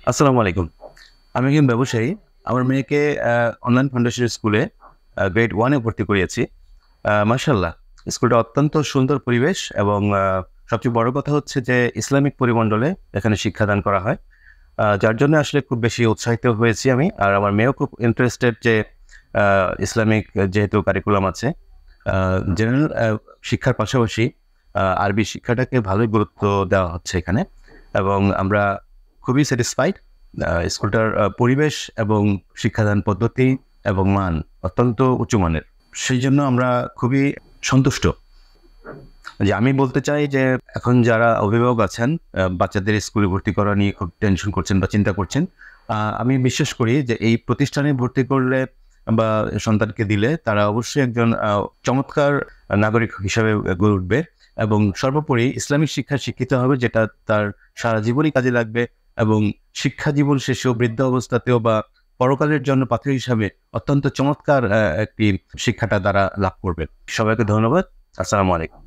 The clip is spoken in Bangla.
আসসালামু আলাইকুম। আমি একজন ব্যবসায়ী। আমার মেয়েকে অনলাইন ফাউন্ডেশন স্কুলে গ্রেড 1 এ ভর্তি করিয়েছি। মাশাআল্লাহ, স্কুলটা অত্যন্ত সুন্দর পরিবেশ এবং সবচেয়ে বড় কথা হচ্ছে যে ইসলামিক পরিমণ্ডলে এখানে শিক্ষাদান করা হয়। যার জন্য আসলে খুব বেশি উৎসাহিত হয়েছি আমি। আর আমার মেয়েও খুব ইন্টারেস্টেড যে ইসলামিক যেহেতু কারিকুলাম আছে, আ জেনারেল শিক্ষার পাশাপাশি আরবি শিক্ষাটাকে ভালোই গুরুত্ব দেওয়া হচ্ছে এখানে এবং আমরা খুবই স্যাটিসফাইড। স্কুলটার পরিবেশ এবং শিক্ষাদান পদ্ধতি এবং মান অত্যন্ত উঁচুমানের। সেইজন্য আমরা খুবই সন্তুষ্ট। যে আমি বলতে চাই যে এখন যারা অভিভাবক আছেন, বাচ্চাদের স্কুলে ভর্তি করা নিয়ে খুব টেনশন করছেন বা চিন্তা করছেন। আমি বিশ্বাস করি যে এই প্রতিষ্ঠানে ভর্তি করলে বা সন্তানকে দিলে তারা অবশ্যই একজন চমৎকার নাগরিক হিসাবে গড়ে উঠবে এবং সর্বোপরি ইসলামিক শিক্ষায় শিক্ষিত হবে, যেটা তার সারা জীবনই কাজে লাগবে এবং শিক্ষা জীবন শেষেও বৃদ্ধ অবস্থাতেও বা পরকালের জন্য পাত্র হিসাবে অত্যন্ত চমৎকার একটি শিক্ষাটা তারা লাভ করবে। সবাইকে ধন্যবাদ। আসসালামু আলাইকুম।